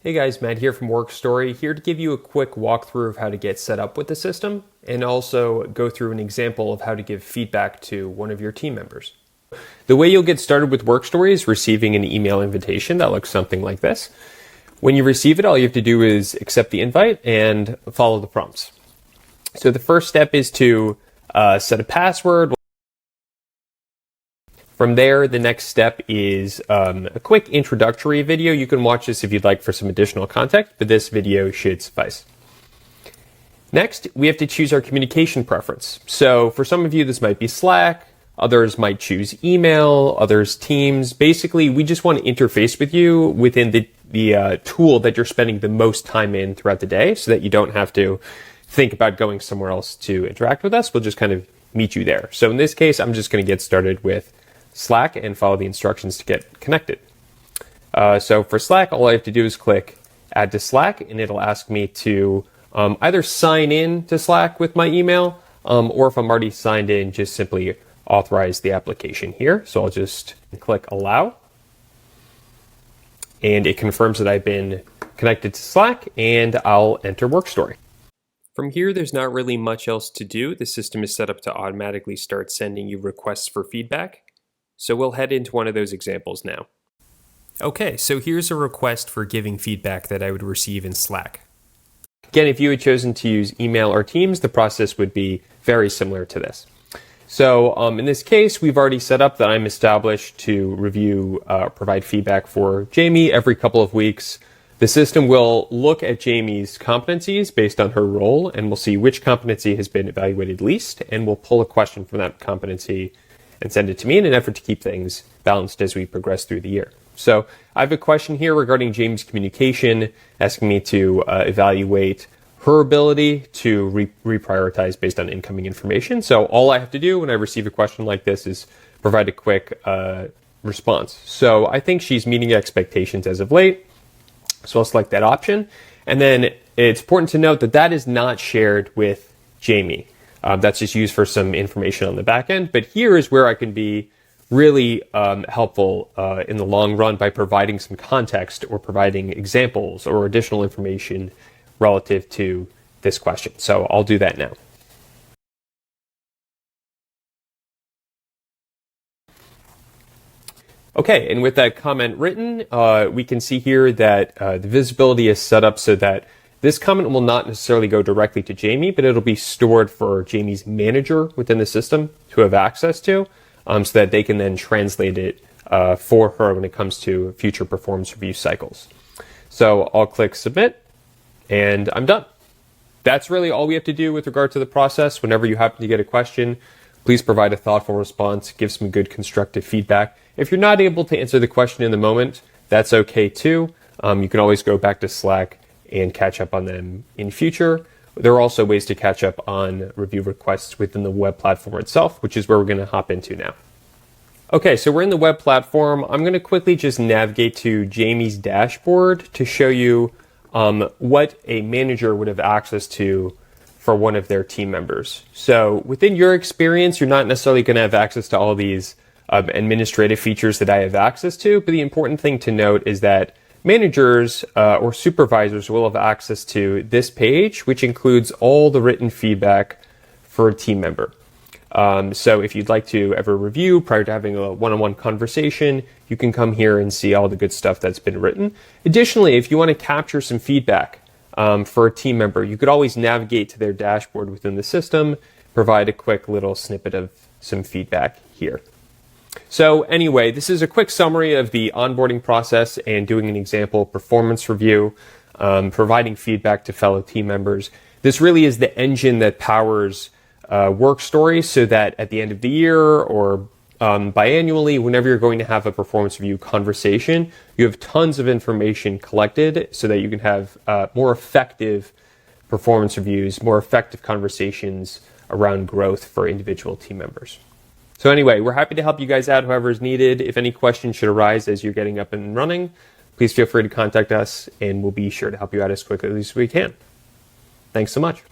Hey guys, Matt here from WorkStory, here to give you a quick walkthrough of how to get set up with the system and also go through an example of how to give feedback to one of your team members. The way you'll get started with WorkStory is receiving an email invitation that looks something like this. When you receive it, all you have to do is accept the invite and follow the prompts. So the first step is to set a password. From there, the next step is a quick introductory video. You can watch this if you'd like for some additional context, but this video should suffice. Next, we have to choose our communication preference. So for some of you, this might be Slack. Others might choose email, others Teams. Basically, we just want to interface with you within the tool that you're spending the most time in throughout the day so that you don't have to think about going somewhere else to interact with us. We'll just kind of meet you there. So in this case, I'm just going to get started with Slack and follow the instructions to get connected. So for Slack, all I have to do is click Add to Slack, and it'll ask me to either sign in to Slack with my email, or if I'm already signed in, just simply authorize the application here. So I'll just click Allow, and it confirms that I've been connected to Slack, and I'll enter WorkStory. From here, there's not really much else to do. The system is set up to automatically start sending you requests for feedback. So we'll head into one of those examples now. Okay, so here's a request for giving feedback that I would receive in Slack. Again, if you had chosen to use email or Teams, the process would be very similar to this. So in this case, we've already set up that I'm established to review, provide feedback for Jamie every couple of weeks. The system will look at Jamie's competencies based on her role, and we'll see which competency has been evaluated least, and we'll pull a question from that competency and send it to me in an effort to keep things balanced as we progress through the year. So I have a question here regarding Jamie's communication, asking me to evaluate her ability to reprioritize based on incoming information. So all I have to do when I receive a question like this is provide a quick response. So I think she's meeting expectations as of late, so I'll select that option. And then it's important to note that that is not shared with Jamie. That's just used for some information on the back end. But here is where I can be really helpful in the long run by providing some context or providing examples or additional information relative to this question. So I'll do that now. Okay, and with that comment written, we can see here that the visibility is set up so that this comment will not necessarily go directly to Jamie, but it'll be stored for Jamie's manager within the system to have access to, so that they can then translate it for her when it comes to future performance review cycles. So I'll click Submit, and I'm done. That's really all we have to do with regard to the process. Whenever you happen to get a question, please provide a thoughtful response, give some good constructive feedback. If you're not able to answer the question in the moment, that's okay too. You can always go back to Slack and catch up on them in future. There are also ways to catch up on review requests within the web platform itself, which is where we're going to hop into now. Okay, so we're in the web platform. I'm going to quickly just navigate to Jamie's dashboard to show you what a manager would have access to for one of their team members. So within your experience, you're not necessarily going to have access to all these administrative features that I have access to, but the important thing to note is that managers or supervisors will have access to this page, which includes all the written feedback for a team member. So if you'd like to ever review prior to having a one-on-one conversation, you can come here and see all the good stuff that's been written. Additionally, if you want to capture some feedback for a team member, you could always navigate to their dashboard within the system, provide a quick little snippet of some feedback here. So anyway, this is a quick summary of the onboarding process and doing an example performance review, providing feedback to fellow team members. This really is the engine that powers WorkStory, so that at the end of the year or biannually, whenever you're going to have a performance review conversation, you have tons of information collected so that you can have more effective performance reviews, more effective conversations around growth for individual team members. So anyway, we're happy to help you guys out however is needed. If any questions should arise as you're getting up and running, please feel free to contact us and we'll be sure to help you out as quickly as we can. Thanks so much.